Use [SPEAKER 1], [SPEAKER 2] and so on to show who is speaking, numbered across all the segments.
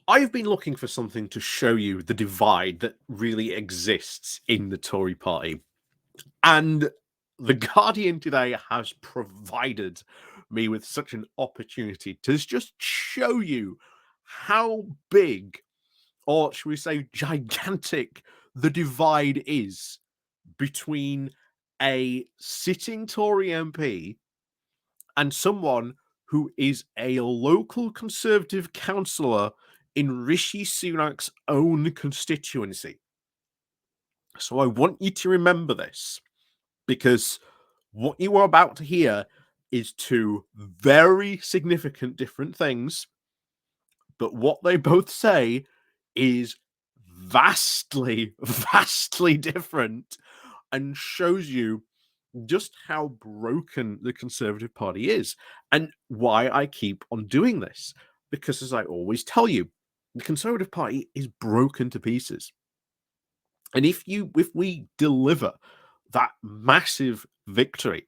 [SPEAKER 1] I've been looking for something to show you the divide that really exists in the Tory party. And The Guardian today has provided me with such an opportunity to just show you how big, or should we say gigantic, the divide is between a sitting Tory MP and someone who is a local Conservative councillor in Rishi Sunak's own constituency. So I want you to remember this, because what you are about to hear is two very significant different things, but what they both say is vastly, vastly different, and shows you just how broken the Conservative Party is and why I keep on doing this. Because, as I always tell you, the Conservative Party is broken to pieces. And if we deliver that massive victory,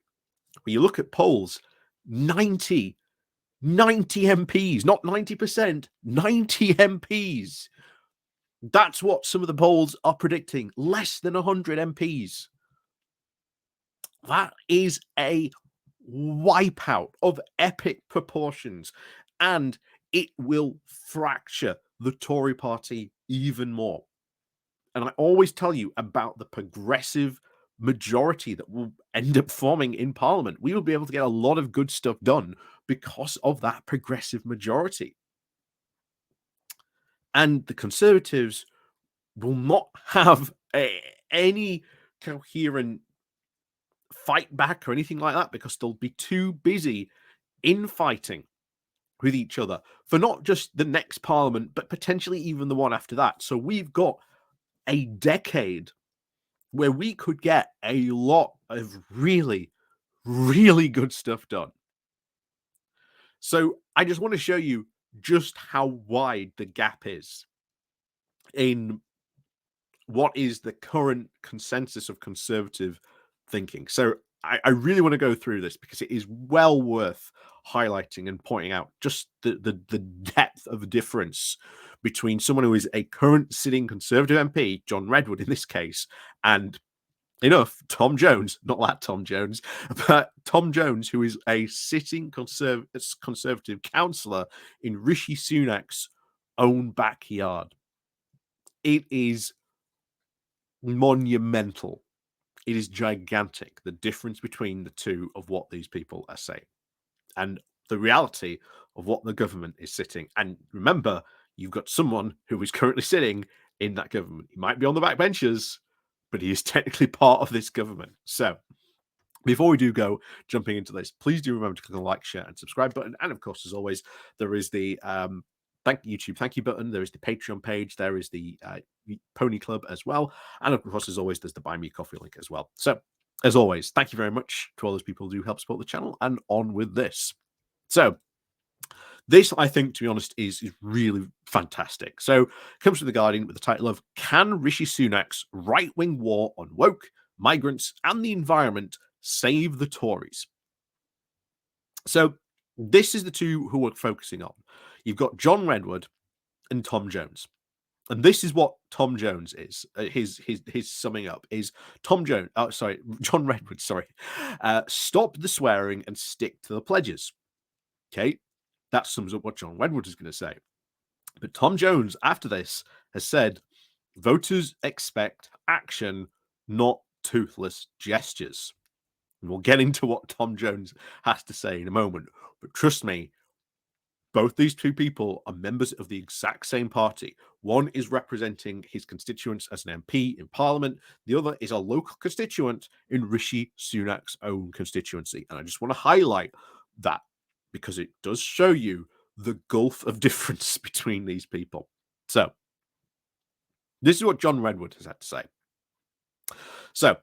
[SPEAKER 1] when you look at polls, 90 MPs, not 90%, 90 MPs. That's what some of the polls are predicting. Less than 100 MPs. That is a wipeout of epic proportions, and it will fracture the Tory party even more. And I always tell you about the progressive majority that will end up forming in Parliament. We will be able to get a lot of good stuff done because of that progressive majority. And the Conservatives will not have any coherent fight back or anything like that, because they'll be too busy infighting with each other for not just the next Parliament, but potentially even the one after that. So we've got a decade where we could get a lot of really, really good stuff done. So I just want to show you just how wide the gap is in what is the current consensus of Conservative thinking. So I really want to go through this because it is well worth highlighting and pointing out just the depth of difference between someone who is a current sitting Conservative MP, John Redwood in this case, and Tom Jones, not that Tom Jones, but Tom Jones, who is a sitting Conservative councillor in Rishi Sunak's own backyard. It is monumental. It is gigantic, the difference between the two of what these people are saying and the reality of what the government is sitting. And remember, you've got someone who is currently sitting in that government. He might be on the backbenches, but he is technically part of this government. So before we do go jumping into this, please do remember to click on the like, share, and subscribe button. And of course, as always, there is the thank you button. There is the Patreon page. There is the Pony Club as well. And of course, as always, there's the Buy Me Coffee link as well. So as always, thank you very much to all those people who do help support the channel, and on with this. So this, I think, to be honest, is really fantastic. So it comes from The Guardian with the title of "Can Rishi Sunak's Right-Wing War on Woke, Migrants and the Environment Save the Tories?" So this is the two who we're focusing on. You've got John Redwood and Tom Jones. And this is what Tom Jones is. His summing up is John Redwood, stop the swearing and stick to the pledges. Okay, that sums up what John Redwood is going to say. But Tom Jones, after this, has said, voters expect action, not toothless gestures. And we'll get into what Tom Jones has to say in a moment. But trust me, both these two people are members of the exact same party. One is representing his constituents as an MP in Parliament. The other is a local constituent in Rishi Sunak's own constituency. And I just want to highlight that because it does show you the gulf of difference between these people. So this is what John Redwood has had to say. So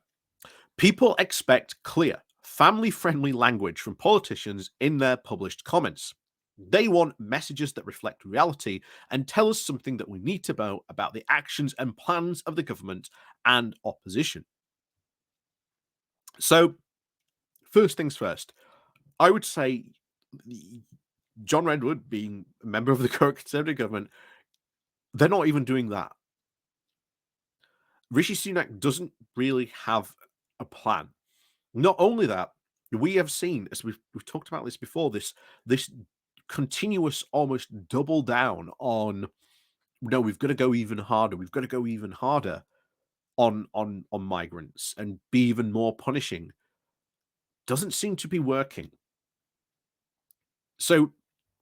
[SPEAKER 1] people expect clear, family-friendly language from politicians in their published comments. They want messages that reflect reality and tell us something that we need to know about the actions and plans of the government and opposition. So, first things first, I would say John Redwood, being a member of the current Conservative government, They're not even doing that. Rishi Sunak doesn't really have a plan. Not only that, we have seen, as we've talked about this before, this continuous almost double down on no, we've got to go even harder. We've got to go even harder on migrants and be even more punishing. Doesn't seem to be working. So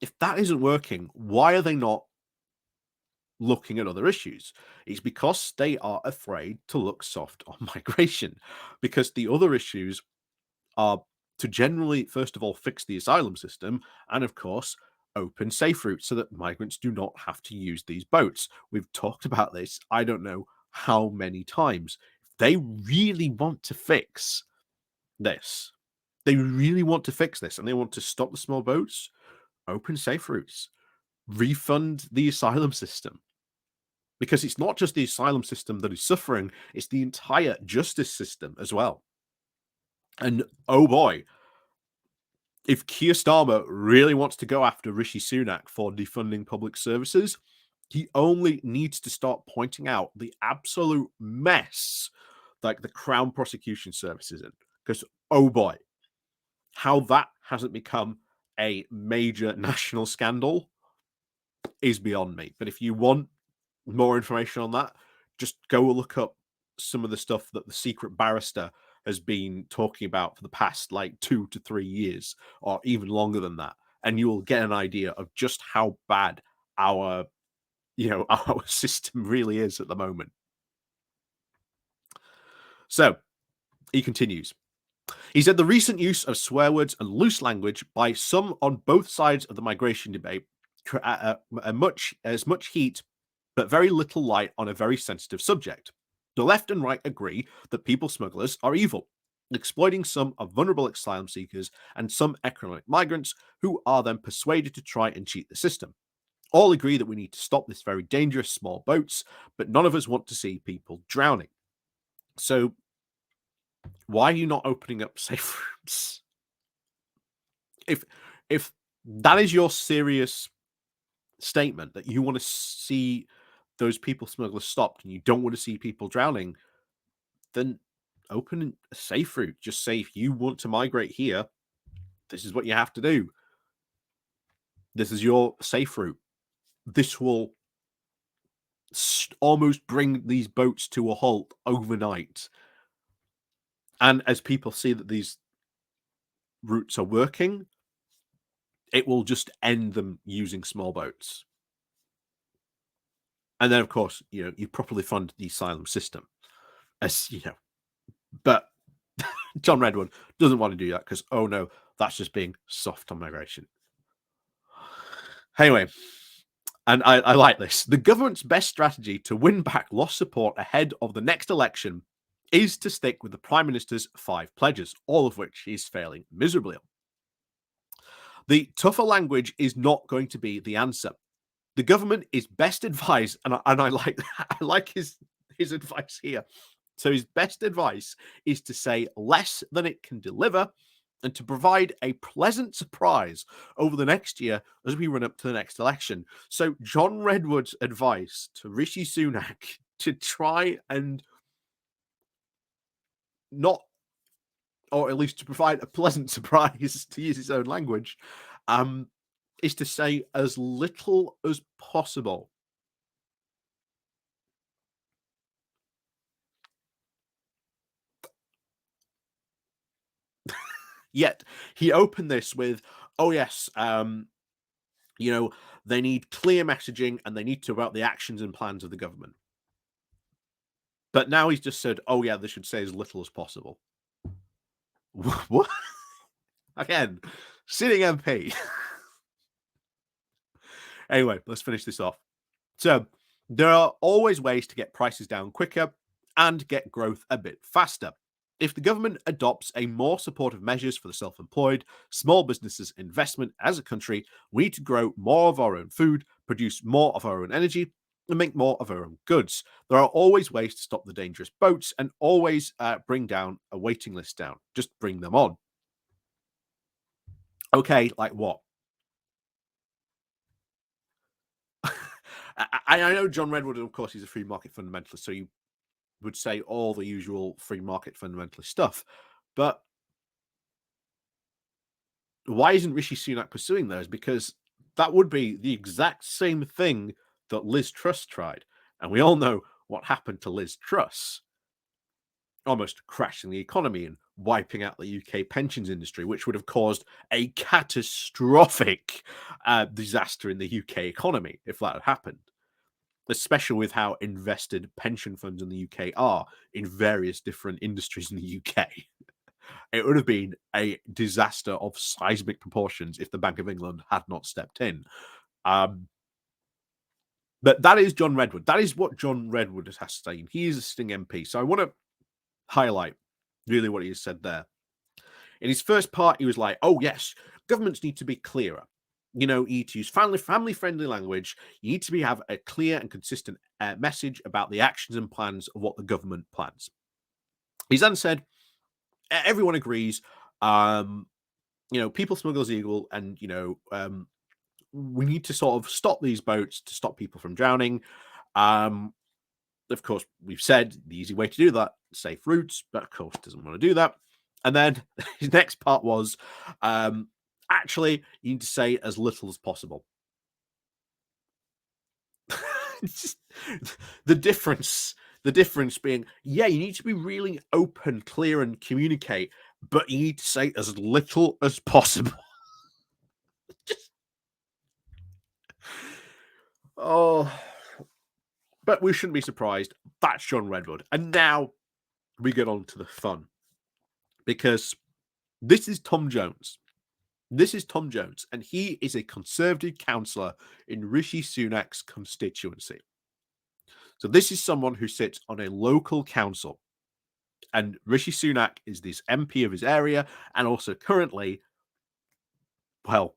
[SPEAKER 1] if that isn't working, why are they not looking at other issues? It's because they are afraid to look soft on migration, because the other issues are to generally, first of all, fix the asylum system and, of course, open safe routes so that migrants do not have to use these boats. We've talked about this, I don't know how many times. They really want to fix this. They really want to fix this, and they want to stop the small boats, open safe routes, refund the asylum system. Because it's not just the asylum system that is suffering, it's the entire justice system as well. And oh boy, if Keir Starmer really wants to go after Rishi Sunak for defunding public services, he only needs to start pointing out the absolute mess like the Crown Prosecution Service is in. Because, oh boy, how that hasn't become a major national scandal is beyond me. But if you want more information on that, just go look up some of the stuff that the secret barrister has been talking about for the past like 2 to 3 years, or even longer than that, and you will get an idea of just how bad our our system really is at the moment. So he continues. He said the recent use of swear words and loose language by some on both sides of the migration debate as much heat but very little light on a very sensitive subject. The left and right agree that people smugglers are evil, exploiting some of vulnerable asylum seekers and some economic migrants who are then persuaded to try and cheat the system. All agree that we need to stop this very dangerous small boats, but none of us want to see people drowning. So why are you not opening up safe routes? If that is your serious statement, that you want to see those people smugglers stopped and you don't want to see people drowning, then open a safe route. Just say, if you want to migrate here, this is what you have to do. This is your safe route. This will almost bring these boats to a halt overnight. And as people see that these routes are working, it will just end them using small boats. And then, of course, you properly fund the asylum system, as you know. But John Redwood doesn't want to do that because, oh no, that's just being soft on migration. Anyway, and I like this. The government's best strategy to win back lost support ahead of the next election is to stick with the Prime Minister's 5 pledges, all of which he's failing miserably on. The tougher language is not going to be the answer. The government is best advised, and I like I like his advice here. So his best advice is to say less than it can deliver and to provide a pleasant surprise over the next year as we run up to the next election. So John Redwood's advice to Rishi Sunak to try and not, or at least to provide a pleasant surprise, to use his own language, is to say as little as possible. Yet he opened this with, oh yes, they need clear messaging and they need to about the actions and plans of the government. But now he's just said, oh yeah, they should say as little as possible. What? Again, sitting MP. Anyway, let's finish this off. So there are always ways to get prices down quicker and get growth a bit faster. If the government adopts a more supportive measures for the self-employed, small businesses, investment as a country, we need to grow more of our own food, produce more of our own energy, and make more of our own goods. There are always ways to stop the dangerous boats and always bring down a waiting list down. Just bring them on. Okay, like what? I know John Redwood, of course, he's a free market fundamentalist, so you would say all the usual free market fundamentalist stuff. But why isn't Rishi Sunak pursuing those? Because that would be the exact same thing that Liz Truss tried. And we all know what happened to Liz Truss, almost crashing the economy and wiping out the UK pensions industry, which would have caused a catastrophic disaster in the UK economy if that had happened, especially with how invested pension funds in the UK are in various different industries in the UK. It would have been a disaster of seismic proportions if the Bank of England had not stepped in. But that is John Redwood. That is what John Redwood has to say. He is a sitting MP. So I want to highlight really what he has said there. In his first part, he was like, oh, yes, governments need to be clearer. You know, you need to use family-friendly language. You need to have a clear and consistent message about the actions and plans of what the government plans. He's then said, everyone agrees, people smugglers illegal, and, we need to sort of stop these boats to stop people from drowning. Of course, we've said the easy way to do that, safe routes, but of course doesn't want to do that. And then his next part was, actually, you need to say as little as possible. Just, the difference being, yeah, you need to be really open, clear, and communicate, but you need to say as little as possible. Oh, but we shouldn't be surprised. That's John Redwood. And now we get on to the fun, because this is Tom Jones. This is Tom Jones, and he is a Conservative councillor in Rishi Sunak's constituency. So this is someone who sits on a local council, and Rishi Sunak is this MP of his area, and also currently, well,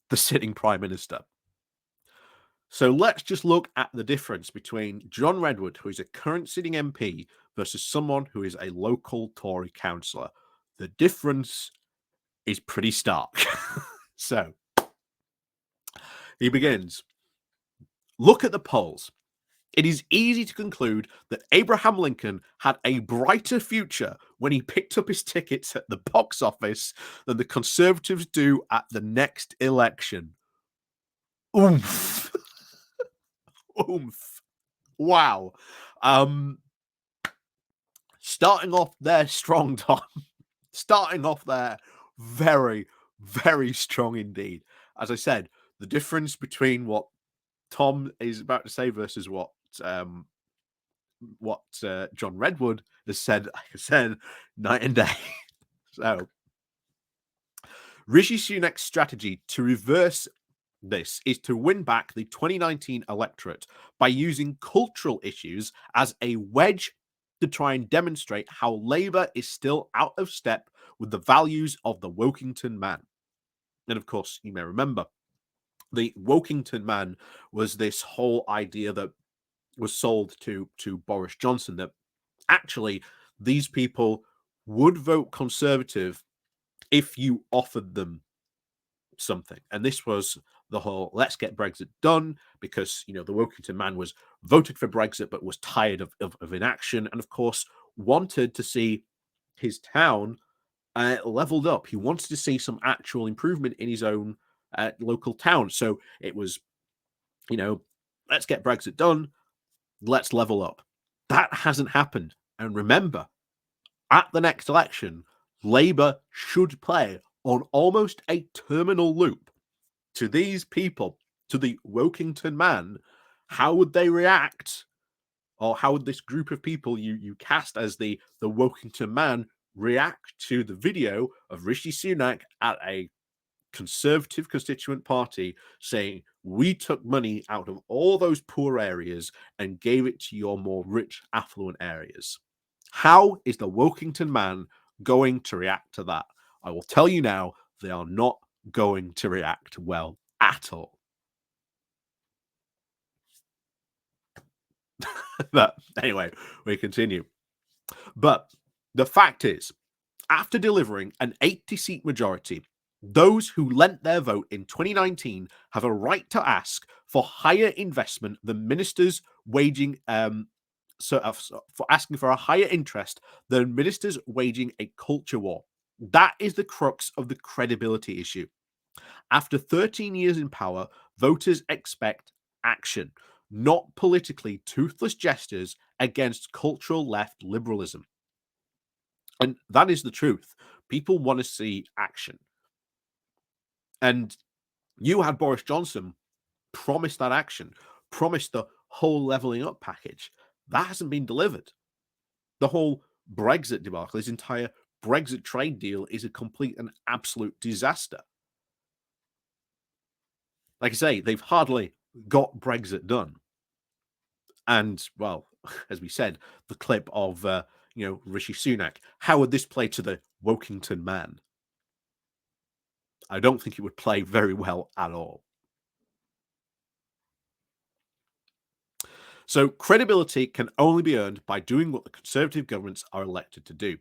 [SPEAKER 1] the sitting Prime Minister. So let's just look at the difference between John Redwood, who is a current sitting MP, versus someone who is a local Tory councillor. The difference is pretty stark. So he begins. Look at the polls. It is easy to conclude that Abraham Lincoln had a brighter future when he picked up his tickets at the box office than the Conservatives do at the next election. Oomph. Oomph. Wow. Starting off there strong, Tom. Starting off there very, very strong indeed. As I said, the difference between what Tom is about to say versus what John Redwood has said, like I said, night and day. So Rishi Sunak's strategy to reverse this is to win back the 2019 electorate by using cultural issues as a wedge to try and demonstrate how Labour is still out of step with the values of the Wokington man. And of course, you may remember, the Wokington man was this whole idea that was sold to Boris Johnson, that actually these people would vote Conservative if you offered them something. And this was the whole let's get Brexit done, because, the Wokington man was voted for Brexit but was tired of inaction, and of course wanted to see his town leveled up. He wanted to see some actual improvement in his own local town. So it was, let's get Brexit done, let's level up. That hasn't happened. And remember, at the next election, Labour should play on almost a terminal loop to these people, to the Wokington man. How would they react? Or how would this group of people you cast as the Wokington man react to the video of Rishi Sunak at a Conservative constituent party saying, we took money out of all those poor areas and gave it to your more rich, affluent areas? How is the Wokington man going to react to that? I will tell you now, they are not going to react well at all. But anyway, we continue. But the fact is, after delivering an 80-seat majority Those who lent their vote in 2019 have a right to ask for higher investment than ministers waging for asking for a higher interest than ministers waging a culture war. That is the crux of the credibility issue. After 13 years in power, voters expect action, not politically toothless gestures against cultural left liberalism. And that is the truth. People want to see action. And you had Boris Johnson promise that action, promise the whole levelling up package. That hasn't been delivered. The whole Brexit debacle, his entire Brexit trade deal, is a complete and absolute disaster. Like I say, they've hardly got Brexit done. And, well, as we said, the clip of, Rishi Sunak, how would this play to the Wokington man? I don't think it would play very well at all. So credibility can only be earned by doing what the Conservative governments are elected to do.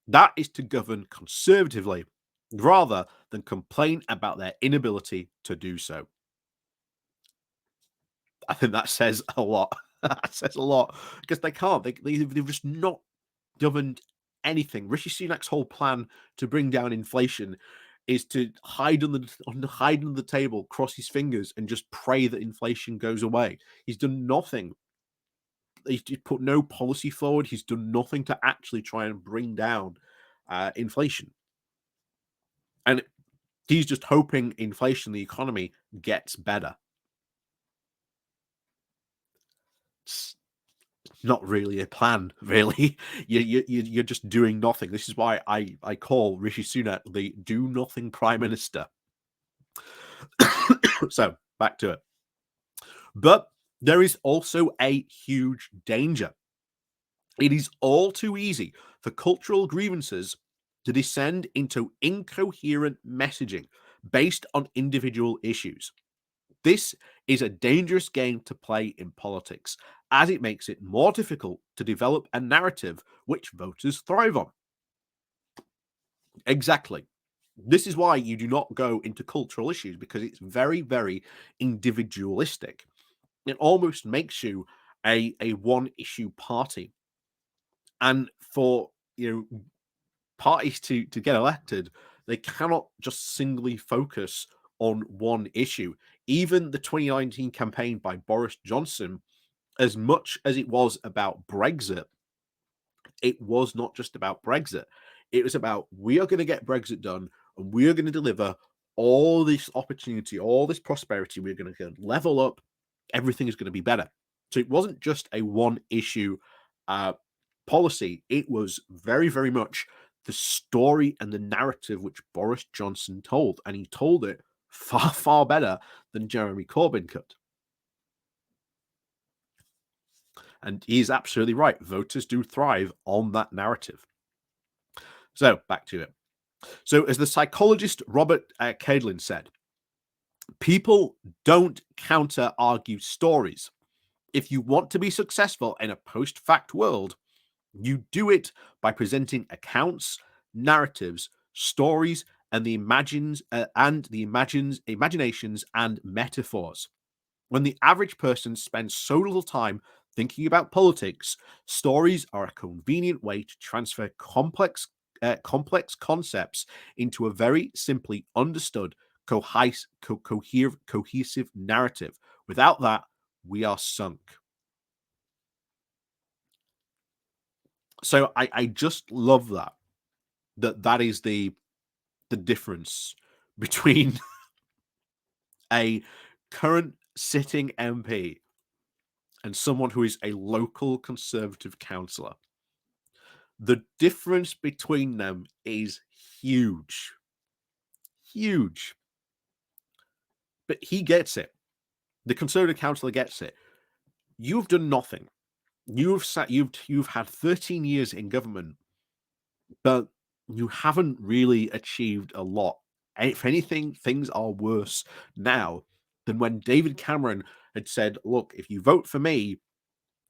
[SPEAKER 1] That is to govern conservatively rather than complain about their inability to do so. I think that says a lot. That says a lot because they can't. They've just not governed anything. Rishi Sunak's whole plan to bring down inflation is to hide under the table, cross his fingers, and just pray that inflation goes away. He's done nothing. He's put no policy forward. He's done nothing to actually try and bring down inflation. And he's just hoping inflation, the economy, gets better. It's not really a plan, really. You're just doing nothing. This is why I call Rishi Sunak the do nothing prime minister. So back to it. But there is also a huge danger. It is all too easy for cultural grievances to descend into incoherent messaging based on individual issues. This is a dangerous game to play in politics, as it makes it more difficult to develop a narrative which voters thrive on. Exactly. This is why you do not go into cultural issues, because it's very, very individualistic. It almost makes you a one issue party. And for parties to get elected, they cannot just singly focus on one issue. Even the 2019 campaign by Boris Johnson, as much as it was about Brexit, it was not just about Brexit. It was about, we are going to get Brexit done and we are going to deliver all this opportunity, all this prosperity. We're going to level up. Everything is going to be better. So it wasn't just a one issue policy. It was very, very much the story and the narrative which Boris Johnson told. And he told it far, far better than Jeremy Corbyn could. And he's absolutely right. Voters do thrive on that narrative. So back to it. So as the psychologist Robert Cadlin said, people don't counter-argue stories. If you want to be successful in a post-fact world, you do it by presenting accounts, narratives, stories, and the imaginations and metaphors. When the average person spends so little time thinking about politics, stories are a convenient way to transfer complex concepts into a very simply understood, cohesive narrative. Without that, we are sunk. So I just love that is the difference between a current sitting MP and someone who is a local Conservative councillor. The difference between them is huge. Huge. But he gets it. The Conservative councillor gets it. You've done nothing. You've had 13 years in government, but you haven't really achieved a lot. If anything, things are worse now than when David Cameron had said, look, if you vote for me,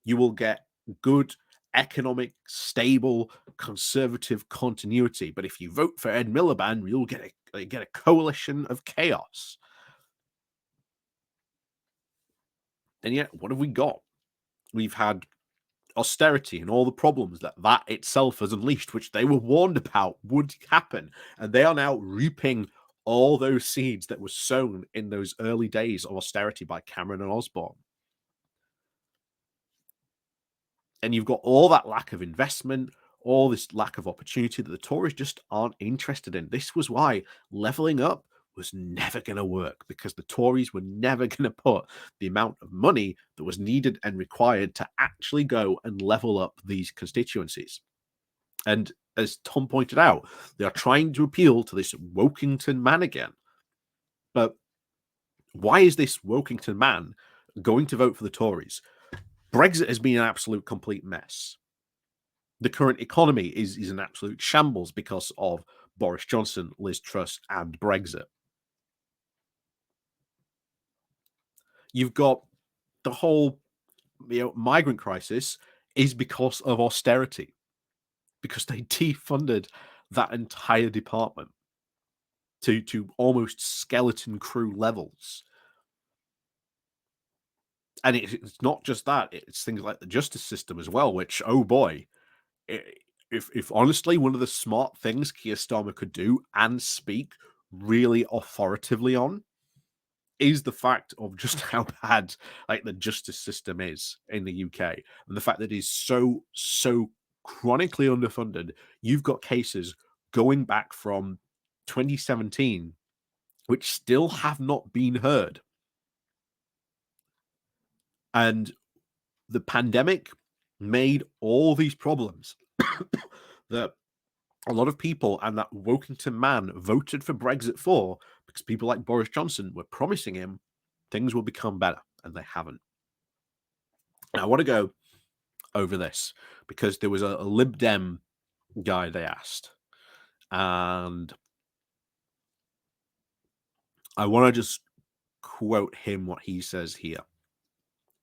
[SPEAKER 1] you will get good economic, stable, conservative continuity. But if you vote for Ed Miliband, you'll get a coalition of chaos. And yet, what have we got? We've had austerity and all the problems that itself has unleashed, which they were warned about would happen. And they are now reaping all those seeds that were sown in those early days of austerity by Cameron and Osborne. And you've got all that lack of investment, all this lack of opportunity that the Tories just aren't interested in. This was why levelling up was never going to work, because the Tories were never going to put the amount of money that was needed and required to actually go and level up these constituencies. And as Tom pointed out, they are trying to appeal to this Wokington man again. But why is this Wokington man going to vote for the Tories? Brexit has been an absolute complete mess. The current economy is an absolute shambles because of Boris Johnson, Liz Truss, and Brexit. You've got the whole migrant crisis is because of austerity, because they defunded that entire department to almost skeleton crew levels. And it's not just that, it's things like the justice system as well, which, oh boy, if honestly one of the smart things Keir Starmer could do and speak really authoritatively on is the fact of just how bad like the justice system is in the UK, and the fact that it is so chronically underfunded. You've got cases going back from 2017 which still have not been heard. And the pandemic made all these problems that a lot of people and that Wokington man voted for Brexit for, because people like Boris Johnson were promising him things will become better, and they haven't. Now, I want to go over this because there was a Lib Dem guy they asked, and I want to just quote him what he says here.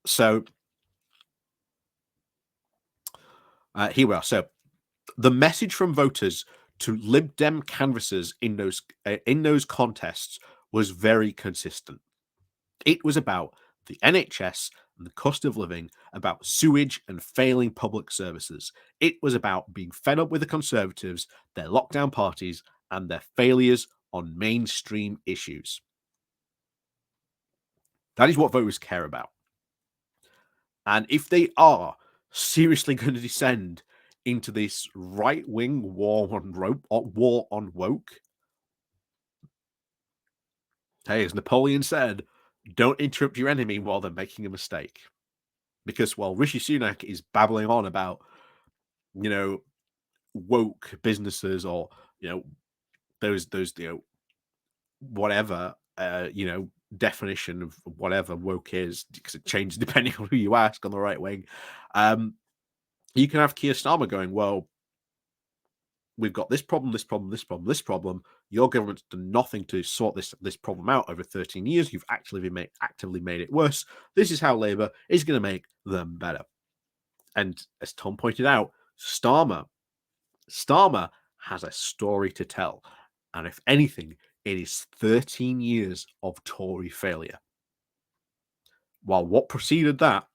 [SPEAKER 1] So here we are. So the message from voters to Lib Dem canvassers in those contests was very consistent. It was about the NHS and the cost of living, about sewage and failing public services. It was about being fed up with the Conservatives, their lockdown parties, and their failures on mainstream issues. That is what voters care about. And if they are seriously going to descend into this right-wing war on woke, hey, as Napoleon said, don't interrupt your enemy while they're making a mistake. Because while Rishi Sunak is babbling on about, woke businesses or, those, whatever, definition of whatever woke is, because it changes depending on who you ask on the right wing. You can have Keir Starmer going, well, we've got this problem, this problem, this problem, this problem. Your government's done nothing to sort this problem out over 13 years. You've actively made it worse. This is how Labour is going to make them better. And as Tom pointed out, Starmer has a story to tell. And if anything, it is 13 years of Tory failure. While what preceded that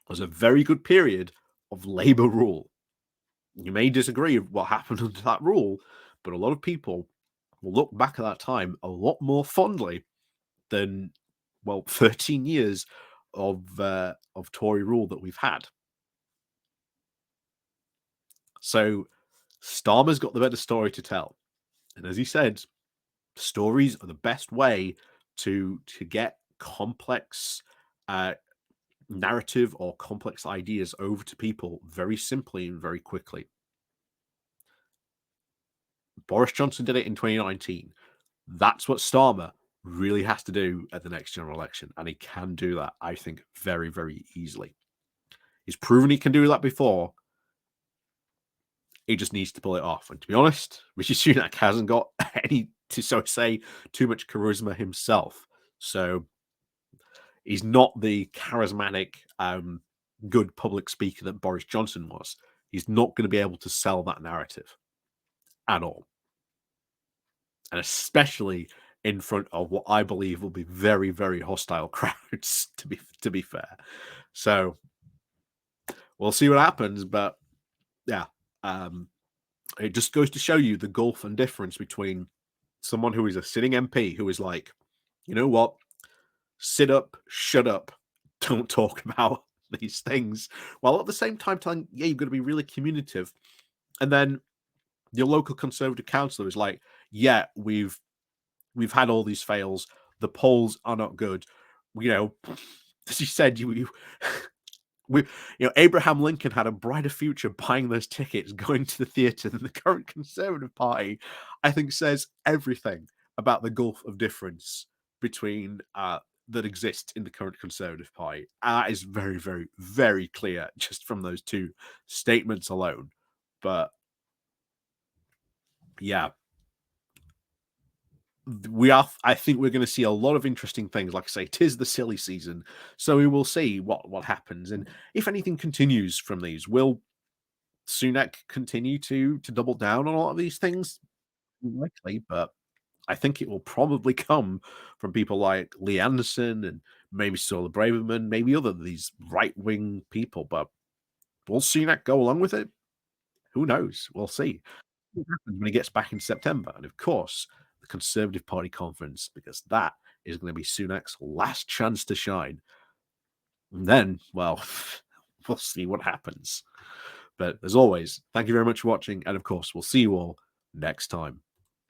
[SPEAKER 1] was a very good period of Labour rule. You may disagree with what happened under that rule, but a lot of people will look back at that time a lot more fondly than, 13 years of Tory rule that we've had. So Starmer's got the better story to tell. And as he said, stories are the best way to get complex narrative or complex ideas over to people very simply and very quickly. Boris Johnson did it in 2019. That's what Starmer really has to do at the next general election. And he can do that, I think, very, very easily. He's proven he can do that before. He just needs to pull it off. And to be honest, Rishi Sunak hasn't got any, too much charisma himself. So he's not the charismatic, good public speaker that Boris Johnson was. He's not going to be able to sell that narrative at all, and especially in front of what I believe will be very, very hostile crowds. To be fair, so we'll see what happens. But yeah, um, it just goes to show you the gulf and difference between someone who is a sitting MP who is like, you know what, sit up, shut up, don't talk about these things, while at the same time telling, yeah, you've got to be really communicative. And then your local Conservative councillor is like, yeah, we've had all these fails. The polls are not good. You know, as you said, we, Abraham Lincoln had a brighter future buying those tickets, going to the theatre than the current Conservative Party. I think says everything about the gulf of difference between that exists in the current Conservative Party. And that is very, very, very clear just from those two statements alone. But yeah, I think we're going to see a lot of interesting things. Like I say, 'tis the silly season, so we will see what happens, and if anything continues from these. Will Sunak continue to double down on a lot of these things? Likely, but I think it will probably come from people like Lee Anderson and maybe Sola Braverman, maybe other of these right wing people. But will Sunak go along with it? Who knows? We'll see what happens when he gets back in September. And of course, the Conservative Party conference, because that is going to be Sunak's last chance to shine. And then, well, we'll see what happens. But as always, thank you very much for watching. And of course, we'll see you all next time.